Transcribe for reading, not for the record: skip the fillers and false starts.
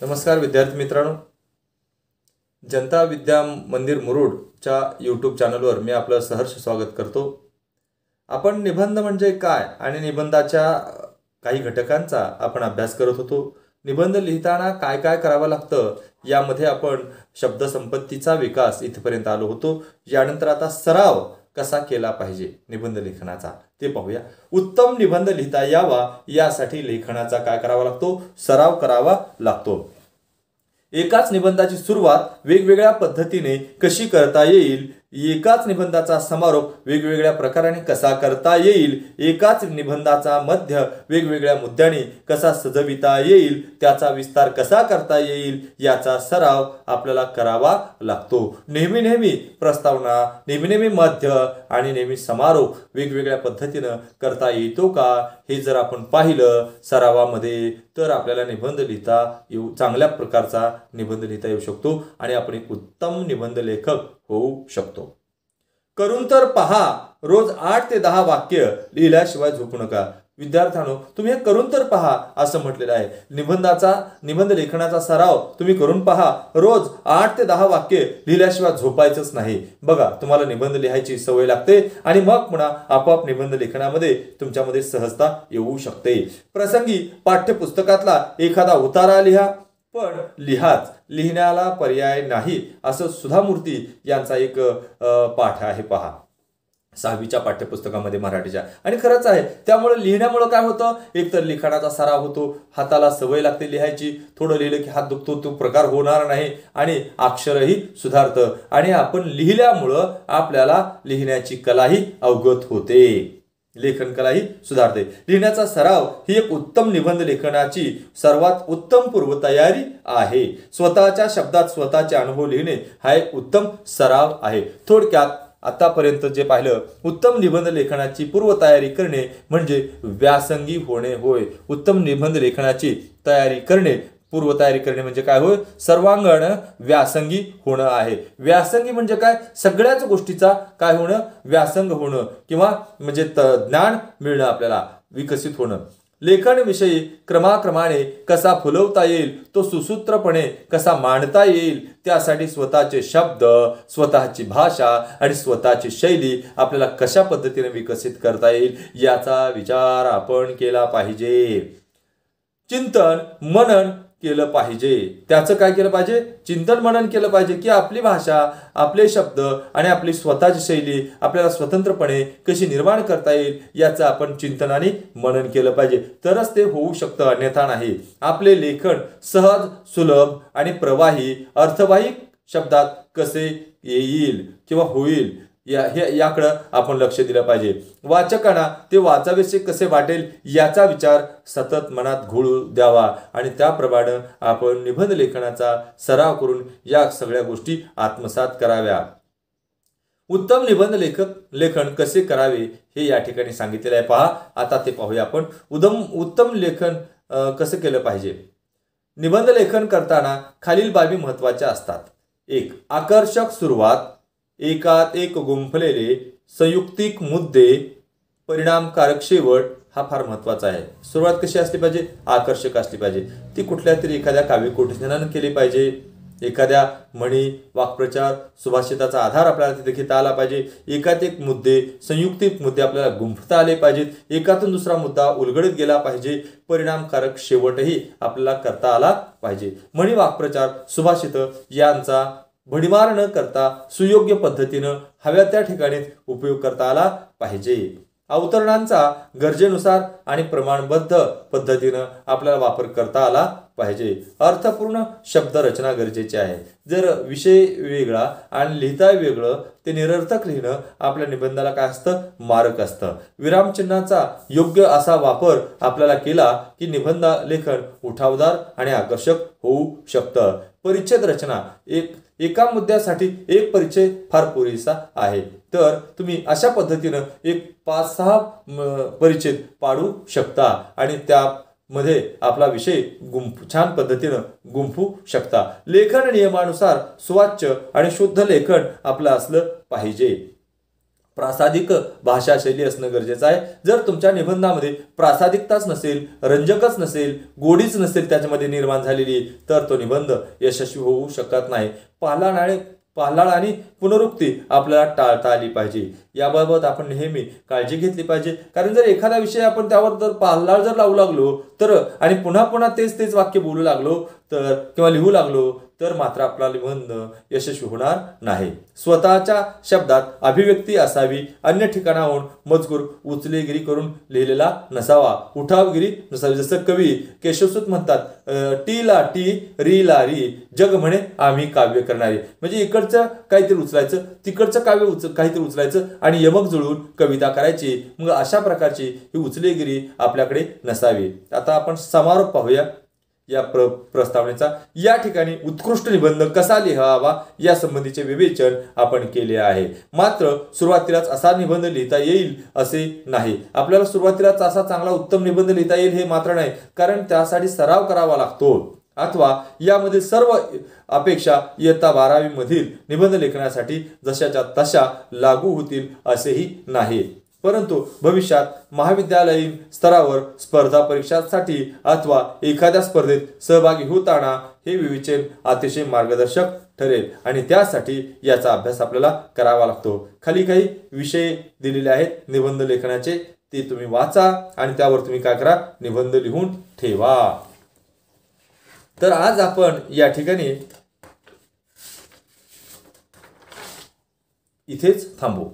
नमस्कार विद्यार्थी मित्रांनो, जनता विद्या मंदिर मुरुडच्या यूट्यूब चॅनलवर मी आपलं सहर्ष स्वागत करतो। आपण निबंध म्हणजे काय आणि निबंधाच्या काही घटकांचा आपण अभ्यास करत होतो। निबंध लिहिताना काय काय करावं लागतं यामध्ये आपण शब्दसंपत्तीचा विकास इथपर्यंत आलो होतो। यानंतर आता सराव कसा केला पाहिजे निबंध लेखनाचा ते पाहूया। उत्तम निबंध लिहिता यावा यासाठी लेखनाचा काय करावा लागतो, सराव करावा लागतो। एकाच निबंधाची सुरुवात वेगवेगळ्या पद्धतीने कशी करता येईल, एकाच निबंधाचा समारोप वेगवेगळ्या प्रकाराने कसा करता येईल, एकाच निबंधाचा मध्य वेगवेगळ्या मुद्द्याने कसा सजविता येईल, त्याचा विस्तार कसा करता येईल याचा सराव आपल्याला करावा लागतो। नेहमी प्रस्तावना, नेहमी मध्य आणि नेहमी समारोप वेगवेगळ्या पद्धतीने करता येतो का हे जर आपण पाहिलं सरावामध्ये तर आपल्याला निबंध लिहिता येऊ, चांगल्या प्रकारचा निबंध लिहिता येऊ शकतो आणि आपण एक उत्तम निबंध लेखक होऊ शकतो। करून तर पहा, रोज 8 ते 10 वाक्य लिहिल्याशिवाय झोपू नका। विद्यार्थ्यांनो, तुम्ही हे करून तर पहा असं म्हटलेलं आहे। निबंध लेखनाचा सराव तुम्ही करून पहा, रोज 8 ते 10 वाक्य लिहिल्याशिवाय झोपायचंच नाही। बघा, तुम्हाला निबंध लिहायची सवय लागते आणि मग पुन्हा आपोआप निबंध लेखनामध्ये तुमच्यामध्ये सहजता येऊ शकते। प्रसंगी पाठ्यपुस्तकातला एखादा उतारा लिहा, पण लिहिण्याला पर्याय नाही असं सुधा मूर्ती यांचा एक पाठ आहे पहा 6वीच्या पाठ्यपुस्तकामध्ये मराठीच्या, आणि खरंच आहे। त्यामुळे लिहिण्यामुळे काय होतं, एक तर लिखाणाचा सराव होतो, हाताला सवय लागते लिहायची। थोडं लिहिलं की हात दुखतो, तो प्रकार होणार नाही आणि अक्षरही सुधारतं आणि आपण लिहिल्यामुळं आपल्याला लिहिण्याची कलाही अवगत होते, लेखन कलाही सुधारते। लिहिण्याचा सराव ही एक उत्तम निबंध लेखनाची सर्वात उत्तम पूर्वतयारी आहे। स्वतःच्या शब्दात स्वतःचे अनुभव लिहिणे हा एक उत्तम सराव आहे। थोडक्यात आतापर्यंत जे पाहिलं, उत्तम निबंध लेखनाची पूर्वतयारी करणे म्हणजे व्यासंगी होणे होय। उत्तम निबंध लेखनाची पूर्वतयारी करणे म्हणजे काय होय, सर्वांगण व्यासंगी होणं आहे। व्यासंगी म्हणजे काय, सगळ्याच गोष्टीचा काय होणं, व्यासंग होणं किंवा म्हणजे ज्ञान मिळणं, आपल्याला विकसित होणं। लेखन विषयी क्रमाक्रमाने कसा फुलवता येईल, तो सुसूत्रपणे कसा मांडता येईल, त्यासाठी स्वतःचे शब्द, स्वतःची भाषा आणि स्वतःची शैली आपल्याला कशा पद्धतीने विकसित करता येईल याचा विचार आपण केला पाहिजे। चिंतन मनन केलं पाहिजे। त्याचं काय केलं पाहिजे, चिंतन मनन केलं पाहिजे की आपली भाषा, आपले शब्द आणि आपली स्वतःची शैली आपल्याला स्वतंत्रपणे कशी निर्माण करता येईल याचं आपण चिंतन आणि मनन केलं पाहिजे, तरच ते होऊ शकतं, अन्यथा नाही। आपले लेखन सहज, सुलभ आणि प्रवाही, अर्थवाही शब्दात कसे येईल किंवा होईल याकडं आपण लक्ष दिलं पाहिजे। वाचकांना ते वाचावेसे कसे वाटेल याचा विचार सतत मनात घोळू द्यावा आणि त्याप्रमाणे आपण निबंध लेखनाचा सराव करून या सगळ्या गोष्टी आत्मसात कराव्या। उत्तम निबंध लेखन कसे करावे हे या ठिकाणी सांगितलेलं आहे पहा। आता ते पाहूया आपण। उत्तम लेखन कसं केलं पाहिजे। निबंध लेखन करताना खालील बाबी महत्त्वाच्या असतात। 1. आकर्षक सुरुवात, एकात एक गुंफलेले संयुक्तिक मुद्दे, परिणामकारक शेवट हा फार महत्त्वाचा आहे। सुरुवात कशी असली पाहिजे, आकर्षक असली पाहिजे। ती कुठल्या तरी एखाद्या काव्यकोटीने केली पाहिजे, एखाद्या म्हणी, वाक्प्रचार, सुभाषिताचा आधार आपल्याला तिथे घेता आला पाहिजे। एकात एक मुद्दे, संयुक्तिक मुद्दे आपल्याला गुंफता आले पाहिजेत, एकातून दुसरा मुद्दा उलगडत गेला पाहिजे, परिणामकारक शेवटही आपल्याला करता आला पाहिजे। म्हणी, वाक्प्रचार, सुभाषित यांचा भडीमार न करता सुयोग्य पद्धतीनं हव्या त्या ठिकाणी उपयोग करता आला पाहिजे। अवतरणांचा गरजेनुसार आणि प्रमाणबद्ध पद्धतीनं आपल्याला वापर करता आला पाहिजे। अर्थपूर्ण शब्द रचना गरजेची आहे। जर विषय वेगळा आणि लिहिता वेगळं, ते निरर्थक लिहिणं आपल्या निबंधाला काय असतं, मारक असतं। विरामचिन्हाचा योग्य असा वापर आपल्याला केला की निबंध लेखन उठावदार आणि आकर्षक होऊ शकतं। परिच्छेद रचना, एका मुद्द्यासाठी एक परिचय फार पुरेसा आहे, तर तुम्ही अशा पद्धतीनं एक 5-6 परिच्छेद पाडू शकता आणि त्यामध्ये आपला विषय छान पद्धतीनं गुंफू शकता। लेखन नियमानुसार सुवाच्य आणि शुद्ध लेखन आपलं असलं पाहिजे। प्रासादिक भाषा शैली असणं गरजेचं आहे. जर तुमच्या निबंधामध्ये प्रासादिकताच नसेल, रंजकच नसेल, गोडीच नसेल त्याच्यामध्ये निर्माण झालेली, तर तो निबंध यशस्वी होऊ शकत नाही. पालाळ आणि पुनरुक्ती आपल्याला टाळता आली पाहिजे. याबाबत आपण नेहमी काळजी घेतली पाहिजे. कारण जर एखादा विषय आपण त्यावर जर पालाळ जर लावू लागलो तर आणि पुन्हा पुन्हा तेच वाक्य बोलू लागलो तर किंवा लिहू लागलो तर मात्र आपला निबंध यशस्वी होणार नाही. स्वतःच्या शब्दात अभिव्यक्ती असावी. अन्य ठिकाणाहून मजकूर उचलेगिरी करून लिहिलेला नसावा, उठावगिरी नसावी. जसं कवी केशवसूत म्हणतात, टी ला टी, री ला री, जग म्हणे आम्ही काव्य करणारे. म्हणजे इकडचं काहीतरी उचलायचं, तिकडचं काहीतरी उचलायचं आणि यमक जुळवून कविता करायची. मग अशा प्रकारची ही उचलेगिरी आपल्याकडे नसावी. आता आपण समारोप पाहूया या प्रस्तावनेचा. या ठिकाणी उत्कृष्ट निबंध कसा लिहावा या संबंधीचे विवेचन आपण केले आहे. मात्र सुरुवातीलाच असा निबंध लिहिता येईल असे नाही. आपल्याला सुरुवातीलाच असा चांगला उत्तम निबंध लिहिता येईल हे मात्र नाही, कारण त्यासाठी सराव करावा लागतो. अथवा यामधील सर्व अपेक्षा इयत्ता 12वी मधील निबंध लेखनासाठी जशाच्या तशा लागू होतील असेही नाही. परंतु भविष्यात महाविद्यालयीन स्तरावर स्पर्धा परीक्षांसाठी अथवा एखाद्या स्पर्धेत सहभागी होताना हे विवेचन अतिशय मार्गदर्शक ठरेल आणि त्यासाठी याचा अभ्यास आपल्याला करावा लागतो. खाली काही विषय दिलेले आहेत निबंध लेखनाचे, ते तुम्ही वाचा आणि त्यावर तुम्ही काय करा, निबंध लिहून ठेवा. तर आज आपण या ठिकाणी इथेच थांबू.